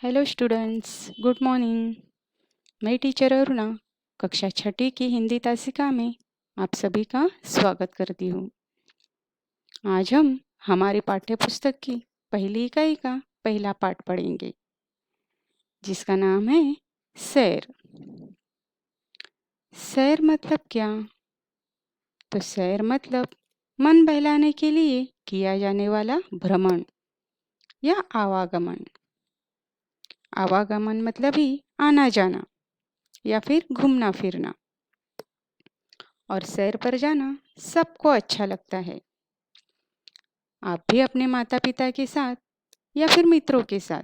Hello students, good morning. मैं teacher Aruna कक्षा छठी की हिंदी तासिका में आप सभी का स्वागत करती हूँ। आज हम हमारी पाठ्य पुस्तक की पहली इकाई का पहला पाठ पढ़ेंगे, जिसका नाम है सैर। सैर मतलब क्या? तो सैर मतलब मन बहलाने के लिए किया जाने वाला भ्रमण या आवागमन। आवागमन मतलब ही आना जाना या फिर घूमना फिरना। और सैर पर जाना सबको अच्छा लगता है। आप भी अपने माता पिता के साथ या फिर मित्रों के साथ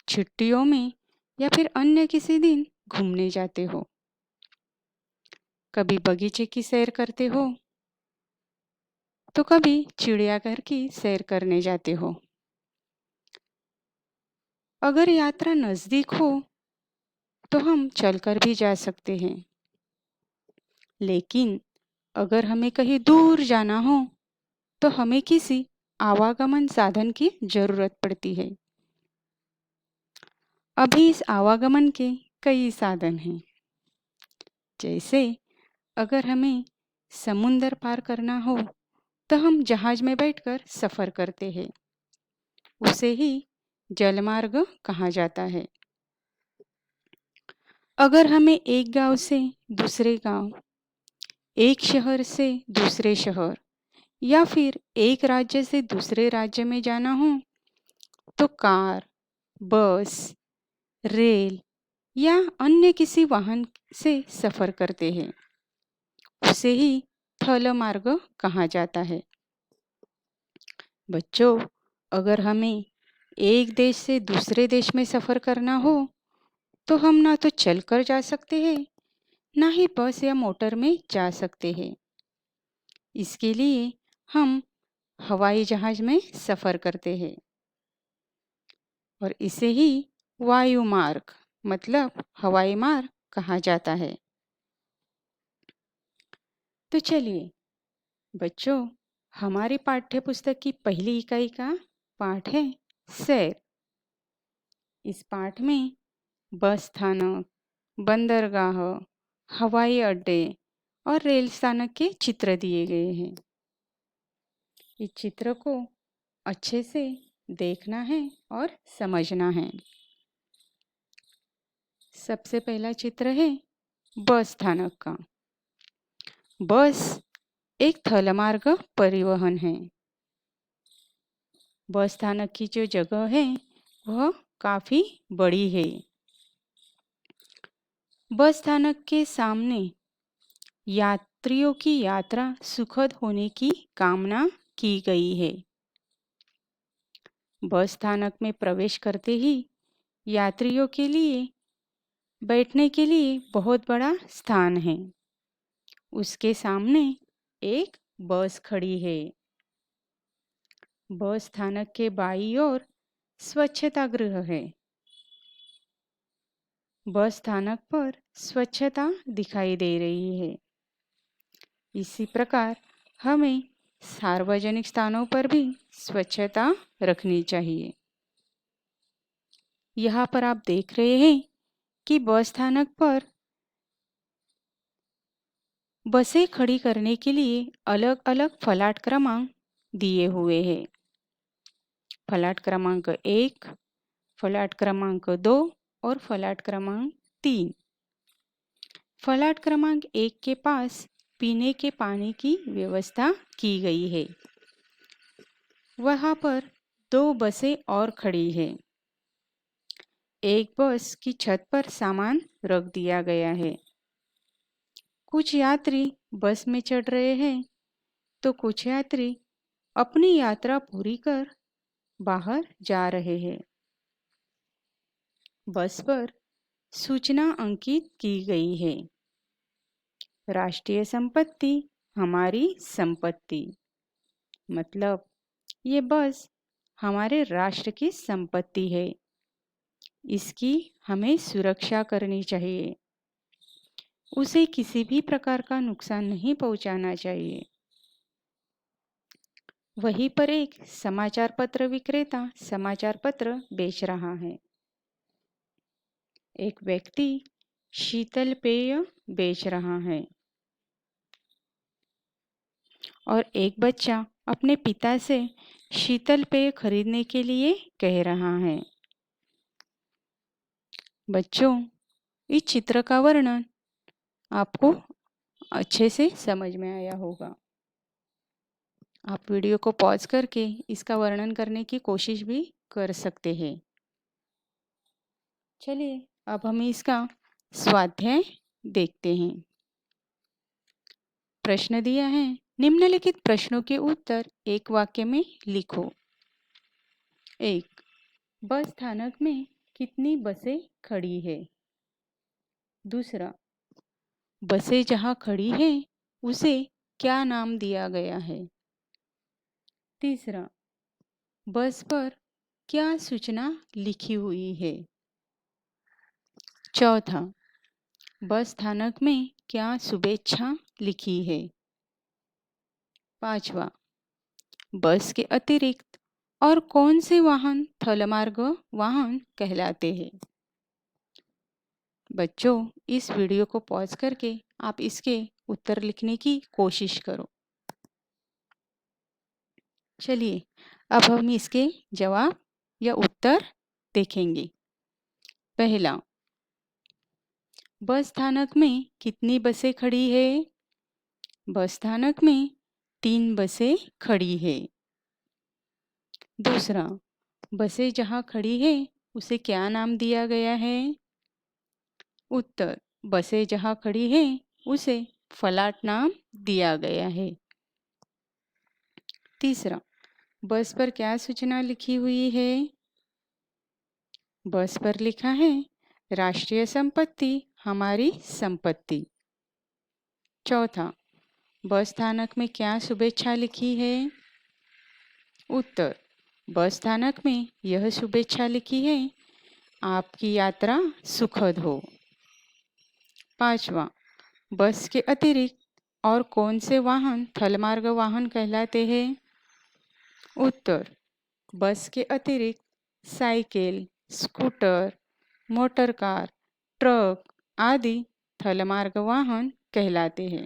छुट्टियों में या फिर अन्य किसी दिन घूमने जाते हो। कभी बगीचे की सैर करते हो तो कभी चिड़ियाघर की सैर करने जाते हो। अगर यात्रा नज़दीक हो तो हम चलकर भी जा सकते हैं, लेकिन अगर हमें कहीं दूर जाना हो तो हमें किसी आवागमन साधन की जरूरत पड़ती है। अभी इस आवागमन के कई साधन हैं। जैसे अगर हमें समुंदर पार करना हो तो हम जहाज में बैठकर सफ़र करते हैं। उसे ही जलमार्ग कहा जाता है। अगर हमें एक गांव से दूसरे गांव, एक शहर से दूसरे शहर या फिर एक राज्य से दूसरे राज्य में जाना हो तो कार, बस, रेल या अन्य किसी वाहन से सफ़र करते हैं। उसे ही थल मार्ग कहा जाता है। बच्चों, अगर हमें एक देश से दूसरे देश में सफ़र करना हो तो हम ना तो चलकर जा सकते हैं, ना ही बस या मोटर में जा सकते हैं। इसके लिए हम हवाई जहाज में सफ़र करते हैं और इसे ही वायु मार्ग मतलब हवाई मार्ग कहा जाता है। तो चलिए बच्चों, हमारी पाठ्य पुस्तक की पहली इकाई का पाठ है सैर। इस पाठ में बस स्थानक, बंदरगाह, हवाई अड्डे और रेल स्थानक के चित्र दिए गए हैं। इस चित्र को अच्छे से देखना है और समझना है। सबसे पहला चित्र है बस स्थानक का। बस एक थलमार्ग परिवहन है। बस स्थानक की जो जगह है वह काफ़ी बड़ी है। बस स्थानक के सामने यात्रियों की यात्रा सुखद होने की कामना की गई है। बस स्थानक में प्रवेश करते ही यात्रियों के लिए बैठने के लिए बहुत बड़ा स्थान है। उसके सामने एक बस खड़ी है। बस स्थानक के बाईं ओर स्वच्छता गृह है। बस स्थानक पर स्वच्छता दिखाई दे रही है। इसी प्रकार हमें सार्वजनिक स्थानों पर भी स्वच्छता रखनी चाहिए। यहाँ पर आप देख रहे हैं कि बस स्थानक पर बसें खड़ी करने के लिए अलग अलग फलाट क्रमांक दिए हुए हैं। फलाट क्रमांक 1, फलाट क्रमांक 2 और फलाट क्रमांक 3। फलाट क्रमांक 1 के पास पीने के पानी की व्यवस्था की गई है। वहाँ पर 2 बसें और खड़ी हैं। एक बस की छत पर सामान रख दिया गया है। कुछ यात्री बस में चढ़ रहे हैं तो कुछ यात्री अपनी यात्रा पूरी कर बाहर जा रहे हैं। बस पर सूचना अंकित की गई है। राष्ट्रीय संपत्ति हमारी संपत्ति, मतलब ये बस हमारे राष्ट्र की संपत्ति है। इसकी हमें सुरक्षा करनी चाहिए। उसे किसी भी प्रकार का नुकसान नहीं पहुंचाना चाहिए। वहीं पर एक समाचार पत्र विक्रेता समाचार पत्र बेच रहा है। एक व्यक्ति शीतल पेय बेच रहा है और एक बच्चा अपने पिता से शीतल पेय खरीदने के लिए कह रहा है। बच्चों, इस चित्र का वर्णन आपको अच्छे से समझ में आया होगा। आप वीडियो को पॉज करके इसका वर्णन करने की कोशिश भी कर सकते हैं। चलिए अब हम इसका स्वाध्याय देखते हैं। प्रश्न दिया है, निम्नलिखित प्रश्नों के उत्तर एक वाक्य में लिखो। 1. बस स्थानक में कितनी बसें खड़ी है? दूसरा, बसें जहाँ खड़ी है उसे क्या नाम दिया गया है? तीसरा, बस पर क्या सूचना लिखी हुई है? चौथा, बस स्थानक में क्या शुभेच्छा लिखी है? पांचवा, बस के अतिरिक्त और कौन से वाहन थलमार्ग वाहन कहलाते हैं? बच्चों, इस वीडियो को पॉज करके आप इसके उत्तर लिखने की कोशिश करो। चलिए अब हम इसके जवाब या उत्तर देखेंगे। पहला, बस स्थानक में कितनी बसें खड़ी है? बस स्थानक में 3 बसें खड़ी है। दूसरा, बसें जहाँ खड़ी है उसे क्या नाम दिया गया है? उत्तर, बसें जहाँ खड़ी है उसे फलाट नाम दिया गया है। तीसरा, बस पर क्या सूचना लिखी हुई है? बस पर लिखा है, राष्ट्रीय संपत्ति हमारी संपत्ति। चौथा, बस स्थानक में क्या शुभेच्छा लिखी है? उत्तर, बस स्थानक में यह शुभेच्छा लिखी है, आपकी यात्रा सुखद हो। पांचवा, बस के अतिरिक्त और कौन से वाहन थलमार्ग वाहन कहलाते हैं? उत्तर, बस के अतिरिक्त cycle, scooter, motor car, truck आदि थलमार्ग वाहन कहलाते हैं।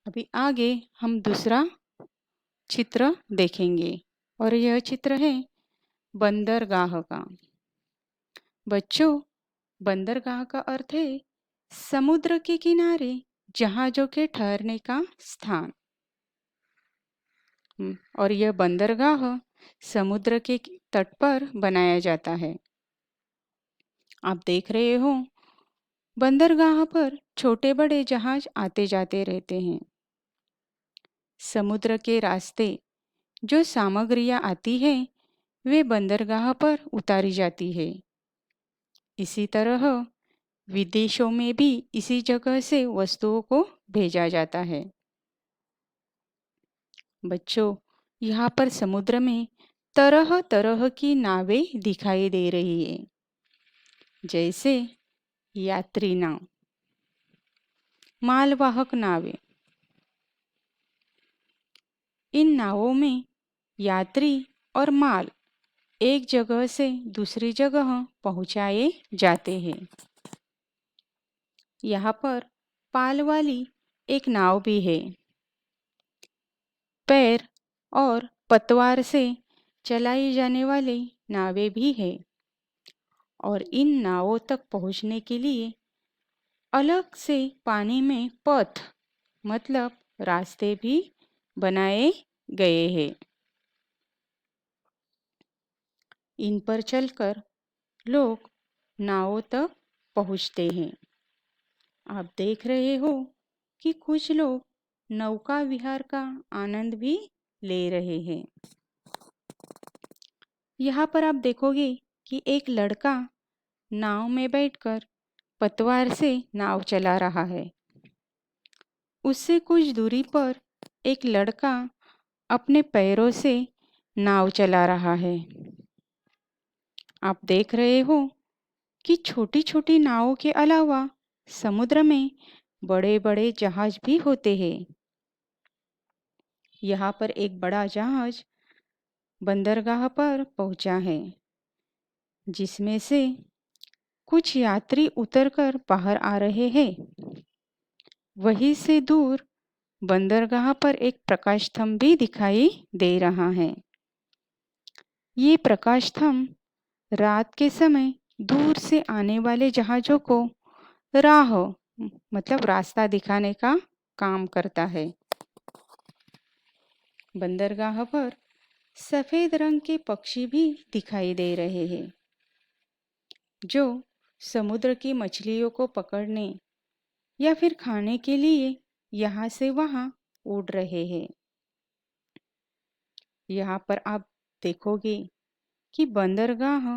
अभी आगे हम दूसरा चित्र देखेंगे और यह चित्र है बंदरगाह का। बच्चों, बंदरगाह का अर्थ है समुद्र के किनारे जहाजों के ठहरने का स्थान। और यह बंदरगाह समुद्र के तट पर बनाया जाता है। आप देख रहे हो, बंदरगाह पर छोटे बड़े जहाज आते जाते रहते हैं। समुद्र के रास्ते जो सामग्रियां आती है वे बंदरगाह पर उतारी जाती है। इसी तरह विदेशों में भी इसी जगह से वस्तुओं को भेजा जाता है। बच्चों, यहाँ पर समुद्र में तरह तरह की नावें दिखाई दे रही है, जैसे यात्री नाव, मालवाहक नावें। इन नावों में यात्री और माल एक जगह से दूसरी जगह पहुंचाए जाते हैं। यहाँ पर पाल वाली एक नाव भी है। पैर और पतवार से चलाई जाने वाली नावें भी है और इन नावों तक पहुंचने के लिए अलग से पानी में पथ मतलब रास्ते भी बनाए गए हैं। इन पर चलकर लोग नावों तक पहुंचते हैं। आप देख रहे हो कि कुछ लोग नौका विहार का आनंद भी ले रहे हैं। यहाँ पर आप देखोगे कि एक लड़का नाव में बैठकर पतवार से नाव चला रहा है। उससे कुछ दूरी पर एक लड़का अपने पैरों से नाव चला रहा है। आप देख रहे हो कि छोटी छोटी नावों के अलावा समुद्र में बड़े बड़े जहाज भी होते हैं। यहाँ पर एक बड़ा जहाज बंदरगाह पर पहुंचा है। जिसमें से कुछ यात्री उतरकर बाहर आ रहे हैं। वहीं से दूर बंदरगाह पर एक प्रकाश स्तंभ भी दिखाई दे रहा है। ये प्रकाश स्तंभ रात के समय दूर से आने वाले जहाज़ों को राह मतलब रास्ता दिखाने का काम करता है। बंदरगाह पर सफ़ेद रंग के पक्षी भी दिखाई दे रहे हैं, जो समुद्र की मछलियों को पकड़ने या फिर खाने के लिए यहाँ से वहाँ उड़ रहे हैं। यहाँ पर आप देखोगे कि बंदरगाह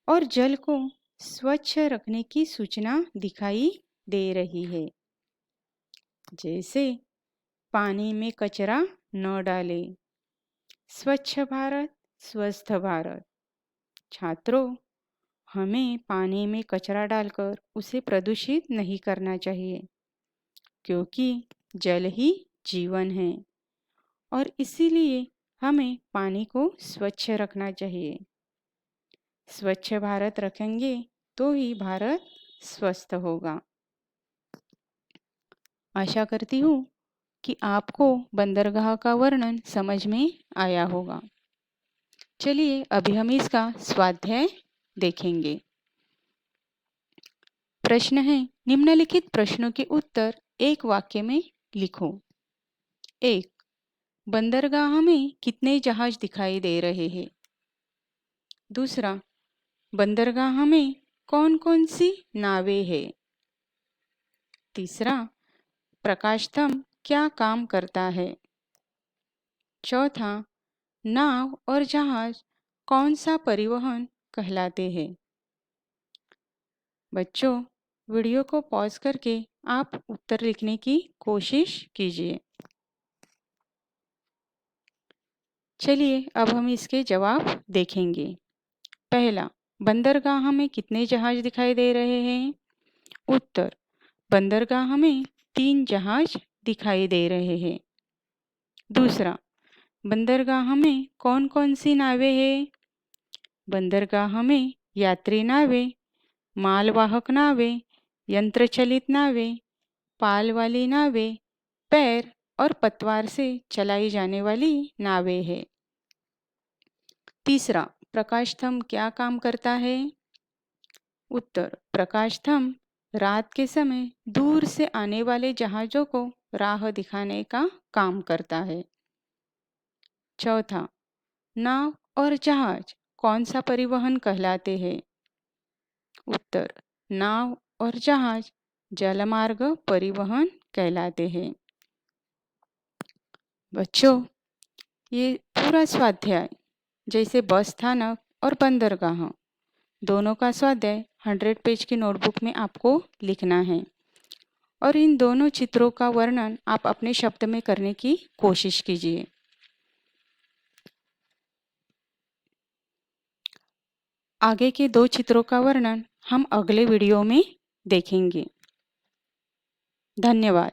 और जल को स्वच्छ रखने की सूचना दिखाई दे रही है, जैसे पानी में कचरा न डालें, स्वच्छ भारत स्वस्थ भारत। छात्रों, हमें पानी में कचरा डालकर उसे प्रदूषित नहीं करना चाहिए, क्योंकि जल ही जीवन है और इसीलिए हमें पानी को स्वच्छ रखना चाहिए। स्वच्छ भारत रखेंगे तो ही भारत स्वस्थ होगा। आशा करती हूँ कि आपको बंदरगाह का वर्णन समझ में आया होगा। चलिए अभी हम इसका स्वाध्याय देखेंगे। प्रश्न है, निम्नलिखित प्रश्नों के उत्तर एक वाक्य में लिखो। 1. बंदरगाह में कितने जहाज दिखाई दे रहे हैं? दूसरा, बंदरगाह में कौन कौन सी नावें हैं? तीसरा, प्रकाश स्तंभ क्या काम करता है? चौथा, नाव और जहाज कौन सा परिवहन कहलाते हैं? बच्चों, वीडियो को पॉज करके आप उत्तर लिखने की कोशिश कीजिए। चलिए अब हम इसके जवाब देखेंगे। पहला, बंदरगाह में कितने जहाज दिखाई दे रहे हैं? उत्तर, बंदरगाह में 3 जहाज दिखाई दे रहे हैं। दूसरा, बंदरगाह में कौन कौन सी नावें हैं? बंदरगाह में यात्री नावें, मालवाहक नावें, यंत्रचलित नावें, पाल वाली नावें, पैर और पतवार से चलाई जाने वाली नावें हैं। तीसरा, प्रकाश स्तंभ क्या काम करता है? उत्तर, प्रकाश स्तंभ रात के समय दूर से आने वाले जहाज़ों को राह दिखाने का काम करता है। चौथा, नाव और जहाज कौन सा परिवहन कहलाते हैं? उत्तर, नाव और जहाज जलमार्ग परिवहन कहलाते हैं। बच्चों, ये पूरा स्वाध्याय जैसे बस स्थानक और बंदरगाह दोनों का स्वाध्याय 100 पेज की नोटबुक में आपको लिखना है और इन दोनों चित्रों का वर्णन आप अपने शब्द में करने की कोशिश कीजिए। आगे के 2 चित्रों का वर्णन हम अगले वीडियो में देखेंगे। धन्यवाद।